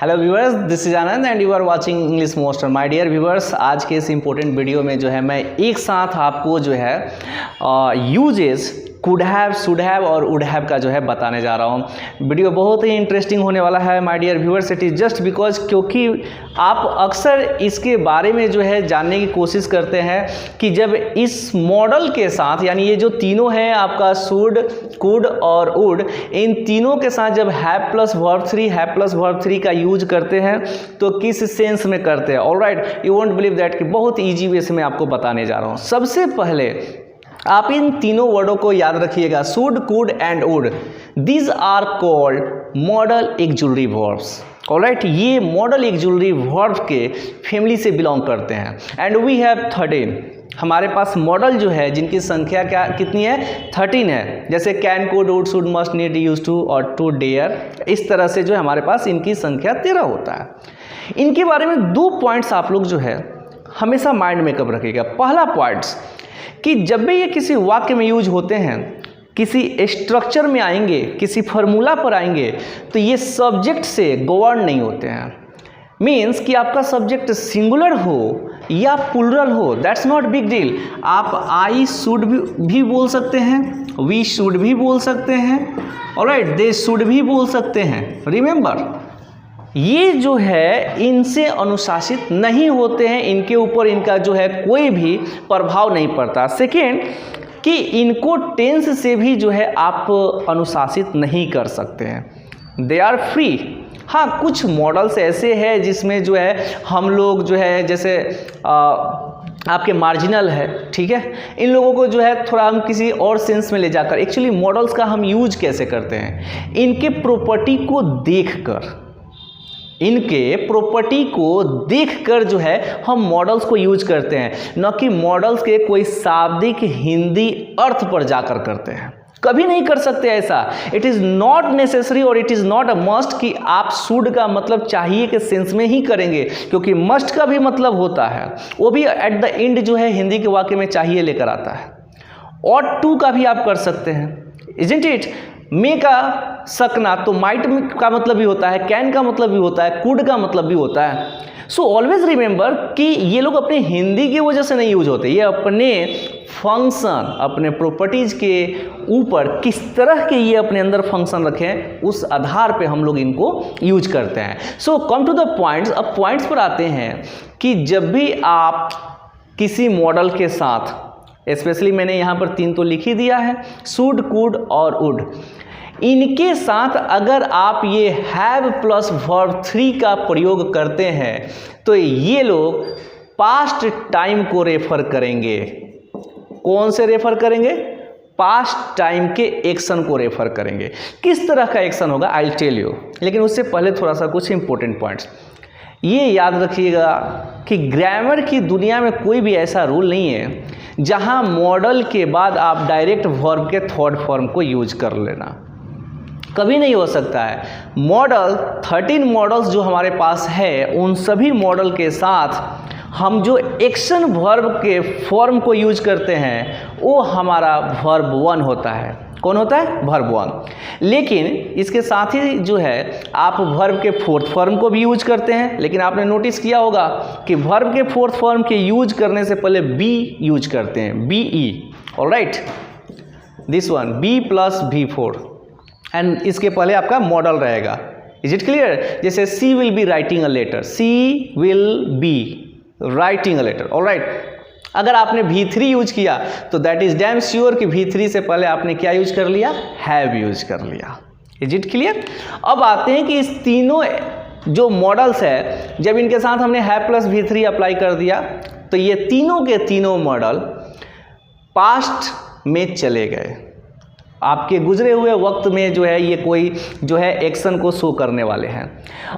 Hello viewers, this is Anand and you are watching English master. My dear viewers, आज के इस important video में जो है मैं एक साथ आपको जो है uses could have, should have और वुड हैव का जो है बताने जा रहा हूँ। वीडियो बहुत ही इंटरेस्टिंग होने वाला है my dear viewers. It is just because क्योंकि आप अक्सर इसके बारे में जो है जानने की कोशिश करते हैं कि जब इस मॉडल के साथ, यानी ये जो तीनों हैं आपका शुड, कुड और वुड, इन तीनों के साथ जब हैव प्लस वर्ब थ्री का यूज करते हैं तो किस सेंस में करते हैं। Alright, you won't believe that कि बहुत ईजी वे से मैं आपको बताने जा रहा हूँ। सबसे पहले आप इन तीनों वर्डों को याद रखिएगा, should, could and would. These are called modal auxiliary verbs. Alright, ये मॉडल ऑक्सिलरी वर्ब के फैमिली से बिलोंग करते हैं। And we have 13। हमारे पास मॉडल जो है जिनकी संख्या कितनी है, 13 है। जैसे can, could, would, should, must, need, use to ought to, dare. इस तरह से जो है हमारे पास इनकी संख्या 13 होता है। इनके बारे में 2 पॉइंट्स आप लोग जो है हमेशा माइंड में कब रखिएगा। पहला पॉइंट्स कि जब भी ये किसी वाक्य में यूज होते हैं, किसी स्ट्रक्चर में आएंगे, किसी फार्मूला पर आएंगे, तो ये सब्जेक्ट से गवर्न नहीं होते हैं। मीन्स कि आपका सब्जेक्ट सिंगुलर हो या प्लुरल हो, दैट्स नॉट बिग डील। आप आई शुड भी बोल सकते हैं, वी शुड भी बोल सकते हैं, ऑलराइट, दे शुड भी बोल सकते हैं। रिमेंबर, ये जो है इनसे अनुशासित नहीं होते हैं, इनके ऊपर इनका जो है कोई भी प्रभाव नहीं पड़ता। सेकेंड कि इनको टेंस से भी जो है आप अनुशासित नहीं कर सकते हैं, दे आर फ्री। हाँ, कुछ मॉडल्स ऐसे हैं जिसमें जो है हम लोग जो है जैसे आपके मार्जिनल है, ठीक है, इन लोगों को जो है थोड़ा हम किसी और सेंस में ले जाकर, एक्चुअली मॉडल्स का हम यूज कैसे करते हैं, इनके प्रॉपर्टी को देखकर, इनके प्रॉपर्टी को देखकर जो है हम मॉडल्स को यूज करते हैं, न कि मॉडल्स के कोई शाब्दिक हिंदी अर्थ पर जाकर करते हैं। कभी नहीं कर सकते ऐसा। इट इज़ नॉट नेसेसरी और it is not a must कि आप शुड का मतलब चाहिए के सेंस में ही करेंगे, क्योंकि मस्ट का भी मतलब होता है, वो भी एट द एंड जो है हिंदी के वाक्य में चाहिए लेकर आता है। और टू का भी आप कर सकते हैं, इजंट इट। मे का सकना तो माइट का मतलब भी होता है, कैन का मतलब भी होता है, कुड का मतलब भी होता है। सो ऑलवेज रिमेंबर कि ये लोग अपने हिंदी की वजह से नहीं यूज होते, ये अपने फंक्शन, अपने प्रॉपर्टीज के ऊपर किस तरह के ये अपने अंदर फंक्शन रखें, उस आधार पे हम लोग इनको यूज करते हैं। सो कम टू द पॉइंट्स। अब पॉइंट्स पर आते हैं कि जब भी आप किसी मॉडल के साथ, स्पेशली मैंने यहाँ पर 3 तो लिख ही दिया है, शुड, कुड और वुड, इनके साथ अगर आप ये हैव प्लस वर्ब 3 का प्रयोग करते हैं तो ये लोग पास्ट टाइम को रेफर करेंगे। कौन से रेफर करेंगे? पास्ट टाइम के एक्शन को रेफर करेंगे। किस तरह का एक्शन होगा, आई विल टेल यू। लेकिन उससे पहले थोड़ा सा कुछ इंपॉर्टेंट पॉइंट्स ये याद रखिएगा कि ग्रामर की दुनिया में कोई भी ऐसा रूल नहीं है जहां मॉडल के बाद आप डायरेक्ट वर्ब के थर्ड फॉर्म को यूज कर लेना, कभी नहीं हो सकता है। मॉडल 13 मॉडल्स जो हमारे पास है, उन सभी मॉडल के साथ हम जो एक्शन वर्ब के फॉर्म को यूज करते हैं वो हमारा वर्ब 1 होता है। कौन होता है? वर्ब 1। लेकिन इसके साथ ही जो है आप वर्ब के फोर्थ फॉर्म को भी यूज करते हैं। लेकिन आपने नोटिस किया होगा कि वर्ब के फोर्थ फॉर्म के यूज करने से पहले बी यूज करते हैं, B E. Alright, this one B plus V4 and इसके पहले आपका मॉडल रहेगा। Is it clear? जैसे she will be writing a letter, she will be writing a letter. Alright, अगर आपने V3 यूज किया तो दैट इज डैम श्योर कि V3 से पहले आपने क्या यूज कर लिया? हैव यूज कर लिया। Is it clear? अब आते हैं कि इस तीनों जो मॉडल्स है, जब इनके साथ हमने हैव प्लस V3 अप्लाई कर दिया तो ये तीनों के तीनों मॉडल पास्ट में चले गए। आपके गुजरे हुए वक्त में जो है ये कोई जो है एक्शन को शो करने वाले हैं।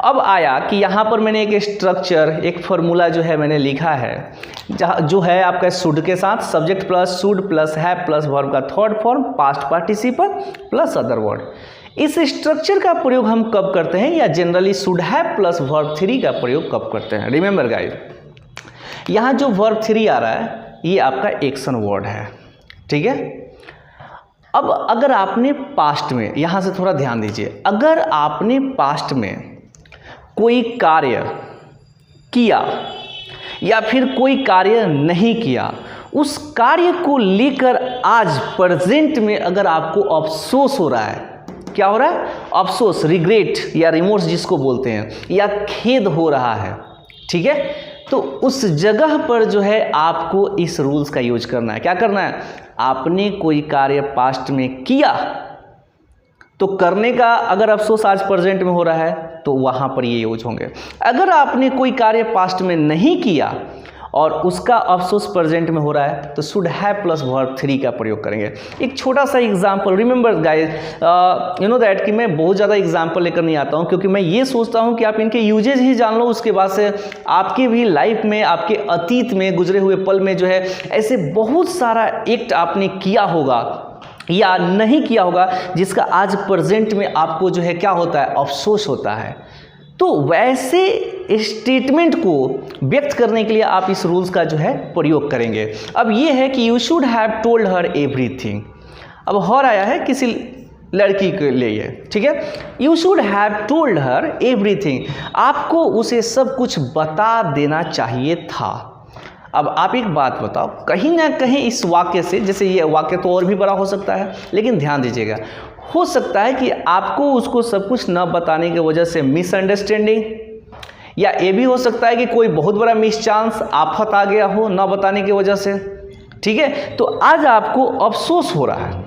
अब आया कि यहाँ पर मैंने एक स्ट्रक्चर, एक फार्मूला जो है मैंने लिखा है, जहाँ जो है आपका शुड के साथ subject plus should plus have plus verb का third form past participle plus other word. इस स्ट्रक्चर का प्रयोग हम कब करते हैं, या generally should have plus verb 3 का प्रयोग कब करते हैं? रिमेंबर गाइस, यहाँ जो वर्ब 3 आ रहा है ये आपका एक्शन वर्ड है, ठीक है। अब अगर आपने पास्ट में, यहाँ से थोड़ा ध्यान दीजिए, अगर आपने पास्ट में कोई कार्य किया या फिर कोई कार्य नहीं किया, उस कार्य को लेकर आज प्रेजेंट में अगर आपको अफसोस हो रहा है, क्या हो रहा है? अफसोस, रिग्रेट या रिमोर्स जिसको बोलते हैं, या खेद हो रहा है, ठीक है, तो उस जगह पर जो है आपको इस रूल्स का यूज करना है। क्या करना है? आपने कोई कार्य पास्ट में किया तो करने का अगर अफसोस आज प्रेजेंट में हो रहा है तो वहाँ पर ये यूज होंगे। अगर आपने कोई कार्य पास्ट में नहीं किया और उसका अफसोस प्रेजेंट में हो रहा है तो शुड हैव प्लस वर्ब 3 का प्रयोग करेंगे। एक छोटा सा example, remember guys, you know that कि मैं बहुत ज़्यादा एग्जांपल लेकर नहीं आता हूँ, क्योंकि मैं ये सोचता हूँ कि आप इनके यूजेज ही जान लो, उसके बाद से आपके भी लाइफ में, आपके अतीत में, गुजरे हुए पल में जो है ऐसे बहुत सारा एक्ट आपने किया होगा या नहीं किया होगा जिसका आज प्रेजेंट में आपको जो है क्या होता है? अफसोस होता है। तो वैसे स्टेटमेंट को व्यक्त करने के लिए आप इस रूल्स का जो है प्रयोग करेंगे। अब ये है कि you should have told her everything. अब हर आया है किसी लड़की के लिए, ठीक है, you should have told her everything, आपको उसे सब कुछ बता देना चाहिए था। अब आप एक बात बताओ, कहीं ना कहीं इस वाक्य से, जैसे ये वाक्य तो और भी बड़ा हो सकता है, लेकिन ध्यान दीजिएगा, हो सकता है कि आपको उसको सब कुछ न बताने की वजह से मिसअंडरस्टैंडिंग, या ये भी हो सकता है कि कोई बहुत बड़ा मिस चांस, आफत आ गया हो न बताने की वजह से, ठीक है, तो आज आपको अफसोस हो रहा है,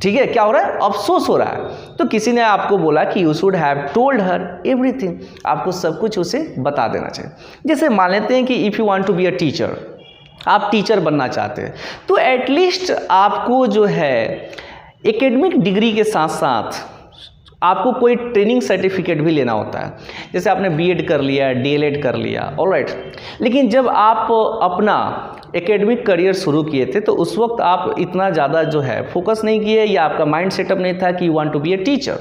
ठीक है, क्या हो रहा है? अफसोस हो रहा है। तो किसी ने आपको बोला कि you should have told her everything, आपको सब कुछ उसे बता देना चाहिए। जैसे मान लेते हैं कि if you want to be a teacher, आप टीचर बनना चाहते हैं, तो एटलीस्ट आपको जो है एकेडमिक डिग्री के साथ साथ आपको कोई ट्रेनिंग सर्टिफिकेट भी लेना होता है। जैसे आपने बीएड कर लिया, डीएलएड कर लिया, ऑलराइट, लेकिन जब आप अपना एकेडमिक करियर शुरू किए थे तो उस वक्त आप इतना ज़्यादा जो है फोकस नहीं किए, या आपका माइंड सेटअप नहीं था कि you want to be a teacher.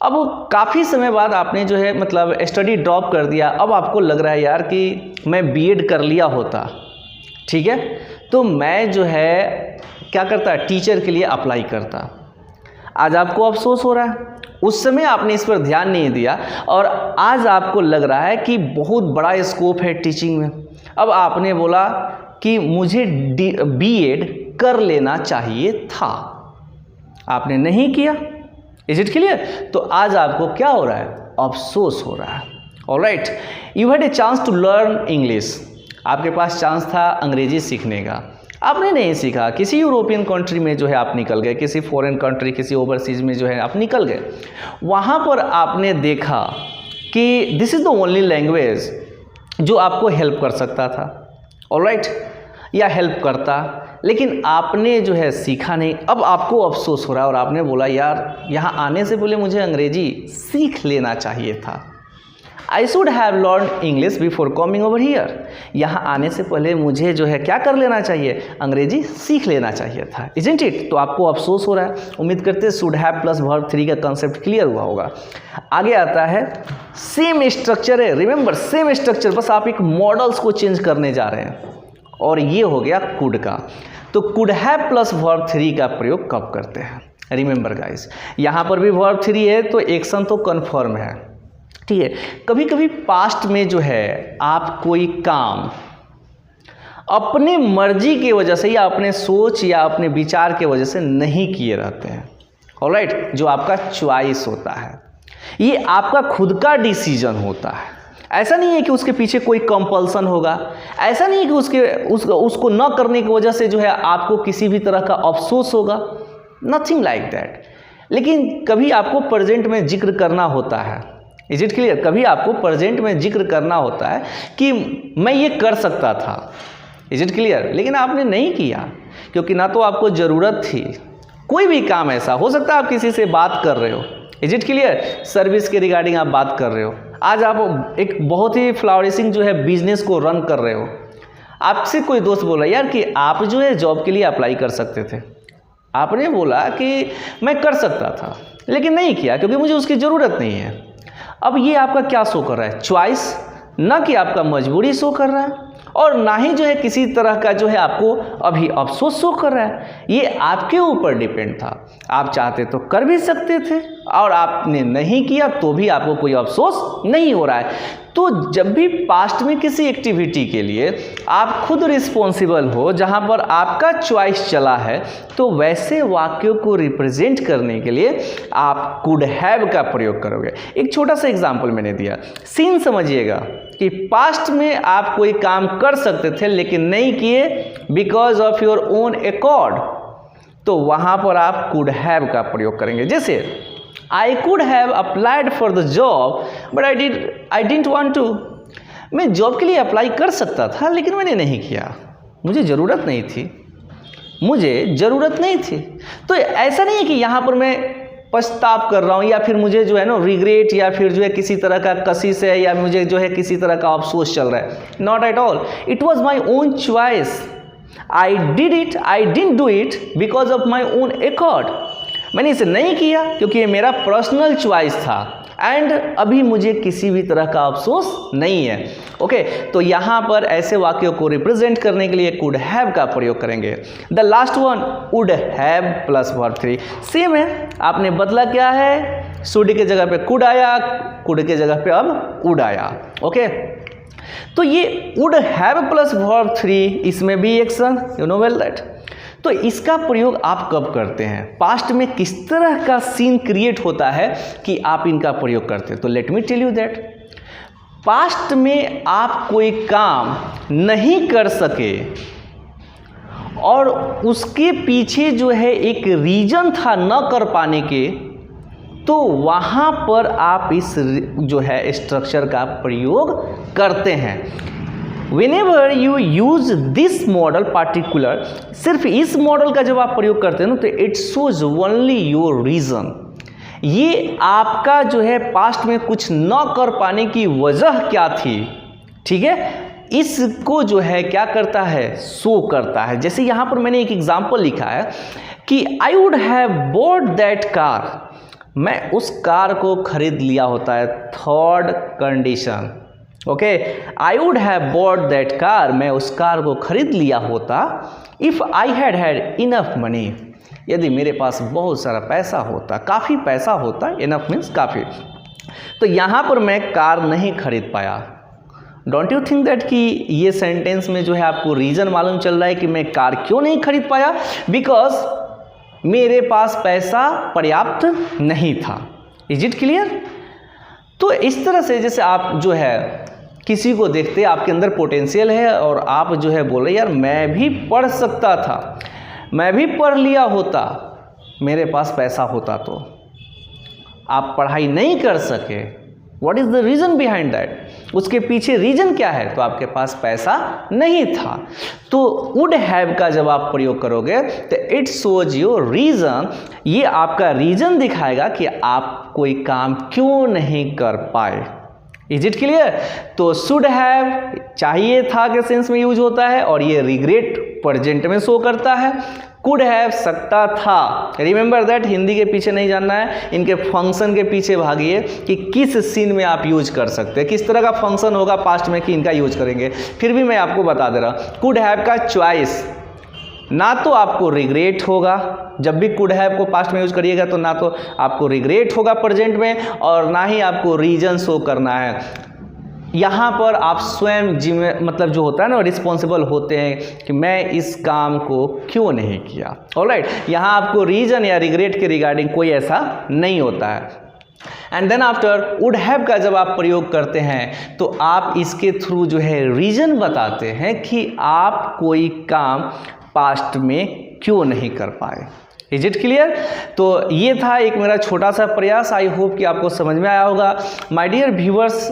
अब काफ़ी समय बाद आपने जो है मतलब स्टडी ड्रॉप कर दिया, अब आपको लग रहा है यार कि मैं बीएड कर लिया होता, ठीक है, तो मैं जो है क्या करता, टीचर के लिए अप्लाई करता। आज आपको अफसोस हो रहा है, उस समय आपने इस पर ध्यान नहीं दिया और आज आपको लग रहा है कि बहुत बड़ा स्कोप है टीचिंग में। अब आपने बोला कि मुझे बीएड कर लेना चाहिए था, आपने नहीं किया। Is it clear? तो आज आपको क्या हो रहा है? अफसोस हो रहा है। Alright, you had a chance to learn English, आपके पास चांस था अंग्रेजी सीखने का, आपने नहीं सीखा। किसी यूरोपियन कंट्री में जो है आप निकल गए, किसी फॉरेन कंट्री, किसी ओवरसीज में जो है आप निकल गए। वहाँ पर आपने देखा कि this is the only language जो आपको हेल्प कर सकता था, ऑलराइट, या हेल्प करता, लेकिन आपने जो है सीखा नहीं। अब आपको अफसोस हो रहा है और आपने बोला यार यहाँ आने से पहले मुझे अंग्रेजी सीख लेना चाहिए था। I should have learn English before coming over here, यहाँ आने से पहले मुझे जो है क्या कर लेना चाहिए? अंग्रेजी सीख लेना चाहिए था। Isn't it? तो आपको अफसोस हो रहा है। उम्मीद करते हैं शुड हैव प्लस वर्ब 3 का कंसेप्ट क्लियर हुआ होगा। आगे आता है सेम स्ट्रक्चर है, रिमेंबर सेम स्ट्रक्चर, बस आप एक मॉडल्स को चेंज करने जा रहे हैं, और ये हो गया कुड का। तो कुड हैव प्लस वर्ब 3 का प्रयोग कब करते हैं? रिमेंबर गाइस, यहाँ पर भी वर्ब 3 है तो एक्शन तो कन्फर्म है, ठीक है। कभी कभी पास्ट में जो है आप कोई काम अपने मर्जी की वजह से या अपने सोच या अपने विचार के वजह से नहीं किए रहते हैं, ऑलराइट, जो आपका चॉइस होता है, ये आपका खुद का डिसीजन होता है। ऐसा नहीं है कि उसके पीछे कोई कंपल्सन होगा, ऐसा नहीं है कि उसको न करने की वजह से जो है आपको किसी भी तरह का अफसोस होगा, नथिंग लाइक दैट। लेकिन कभी आपको प्रेजेंट में जिक्र करना होता है, इज इट क्लियर? कभी आपको प्रेजेंट में जिक्र करना होता है कि मैं ये कर सकता था, इज इट क्लियर? लेकिन आपने नहीं किया क्योंकि ना तो आपको ज़रूरत थी। कोई भी काम ऐसा हो सकता है, आप किसी से बात कर रहे हो, इज इट क्लियर? सर्विस के रिगार्डिंग आप बात कर रहे हो, आज आप एक बहुत ही फ्लावरिशिंग जो है बिजनेस को रन कर रहे हो, आपसे कोई दोस्त बोला यार कि आप जो है जॉब के लिए अप्लाई कर सकते थे, आपने बोला कि मैं कर सकता था लेकिन नहीं किया क्योंकि मुझे उसकी ज़रूरत नहीं है। अब ये आपका क्या शो कर रहा है? चॉइस, ना कि आपका मजबूरी शो कर रहा है। और ना ही जो है किसी तरह का जो है आपको अभी अफसोस शो कर रहा है। ये आपके ऊपर डिपेंड था, आप चाहते तो कर भी सकते थे और आपने नहीं किया तो भी आपको कोई अफसोस नहीं हो रहा है। तो जब भी पास्ट में किसी एक्टिविटी के लिए आप खुद रिस्पॉन्सिबल हो, जहां पर आपका चॉइस चला है, तो वैसे वाक्यों को रिप्रेजेंट करने के लिए आप कुड हैव का प्रयोग करोगे। एक छोटा सा एग्जांपल मैंने दिया, सीन समझिएगा कि पास्ट में आप कोई काम कर सकते थे लेकिन नहीं किए because of your own accord, तो वहां पर आप कुड हैव का प्रयोग करेंगे। जैसे I could have applied for the job but I didn't want to। मैं जॉब के लिए अप्लाई कर सकता था लेकिन मैंने नहीं किया, मुझे ज़रूरत नहीं थी। तो ऐसा नहीं है कि यहाँ पर मैं पछताव कर रहा हूँ या फिर मुझे जो है ना रिग्रेट या फिर जो है किसी तरह का कशिश है या मुझे जो है किसी तरह का अफसोस चल रहा है। Not at all, it was my own choice. I didn't do it because of my own accord. मैंने इसे नहीं किया क्योंकि ये मेरा पर्सनल चॉइस था एंड अभी मुझे किसी भी तरह का अफसोस नहीं है। ओके, तो यहाँ पर ऐसे वाक्यों को रिप्रेजेंट करने के लिए कुड हैव का प्रयोग करेंगे। The last one would have plus verb 3 same है, आपने बदला क्या है, शुड के जगह पे कुड आया, कुड के जगह पे अब वुड आया। ओके, तो ये वुड हैव प्लस वर्ब 3, इसमें भी action, you know well that. तो इसका प्रयोग आप कब करते हैं, पास्ट में किस तरह का सीन क्रिएट होता है कि आप इनका प्रयोग करते हैं। तो let me tell you that, past में आप कोई काम नहीं कर सके और उसके पीछे जो है एक रीजन था न कर पाने के, तो वहाँ पर आप इस जो है स्ट्रक्चर का प्रयोग करते हैं। Whenever you use this model particular, सिर्फ इस मॉडल का जब आप प्रयोग करते हैं ना, तो it shows only your reason। ये आपका जो है पास्ट में कुछ न कर पाने की वजह क्या थी, ठीक है, इसको जो है क्या करता है, शो करता है। जैसे यहाँ पर मैंने एक एग्जाम्पल लिखा है कि I would have bought that car, मैं उस कार को खरीद लिया होता है, third condition. Okay, I would have bought that car, मैं उस कार को खरीद लिया होता, if I had enough money, यदि मेरे पास बहुत सारा पैसा होता, काफ़ी पैसा होता, इनफ मीन्स काफ़ी। तो यहाँ पर मैं कार नहीं खरीद पाया। डोंट यू थिंक दैट कि ये सेंटेंस में जो है आपको रीज़न मालूम चल रहा है कि मैं कार क्यों नहीं खरीद पाया, बिकॉज मेरे पास पैसा पर्याप्त नहीं था। Is it clear? तो इस तरह से जैसे आप जो है किसी को देखते, आपके अंदर पोटेंशियल है और आप जो है बोल रहे यार मैं भी पढ़ सकता था, मैं भी पढ़ लिया होता, मेरे पास पैसा होता, तो आप पढ़ाई नहीं कर सके। What is the reason behind that, उसके पीछे रीज़न क्या है, तो आपके पास पैसा नहीं था। तो वुड हैव का जब आप प्रयोग करोगे तो इट शोज योर रीज़न, ये आपका रीज़न दिखाएगा कि आप कोई काम क्यों नहीं कर पाए। Is it clear? तो शुड हैव चाहिए था के सेंस में यूज होता है और ये रिग्रेट प्रेजेंट में शो करता है। कुड हैव सकता था, रिमेंबर दैट, हिंदी के पीछे नहीं जानना है, इनके फंक्शन के पीछे भागिए कि किस सीन में आप यूज कर सकते हैं, किस तरह का फंक्शन होगा पास्ट में कि इनका यूज करेंगे। फिर भी मैं आपको बता दे रहा हूँ, कुड हैव का चॉइस, ना तो आपको रिग्रेट होगा, जब भी कुड हैव को पास्ट में यूज करिएगा तो ना तो आपको रिग्रेट होगा प्रेजेंट में और ना ही आपको रीजन शो करना है। यहाँ पर आप स्वयं मतलब जो होता है ना रिस्पॉन्सिबल होते हैं कि मैं इस काम को क्यों नहीं किया। ऑलराइट, यहाँ आपको रीजन या रिग्रेट के रिगार्डिंग कोई ऐसा नहीं होता है। And then after would have का जब आप प्रयोग करते हैं तो आप इसके थ्रू जो है रीजन बताते हैं कि आप कोई काम पास्ट में क्यों नहीं कर पाए। Is it clear? तो ये था एक मेरा छोटा सा प्रयास, आई होप कि आपको समझ में आया होगा। माय डियर व्यूअर्स,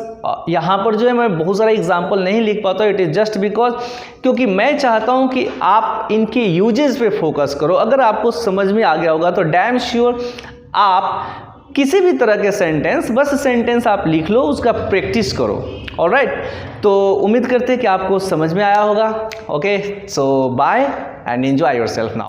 यहाँ पर जो है मैं बहुत सारा एग्जांपल नहीं लिख पाता, इट इज़ जस्ट बिकॉज क्योंकि मैं चाहता हूँ कि आप इनके यूजेस पे फोकस करो। अगर आपको समझ में आ गया होगा तो डैम श्योर आप किसी भी तरह के सेंटेंस, बस सेंटेंस आप लिख लो, उसका प्रैक्टिस करो। ऑलराइट, तो उम्मीद करते हैं कि आपको समझ में आया होगा। Okay, so bye and enjoy yourself now.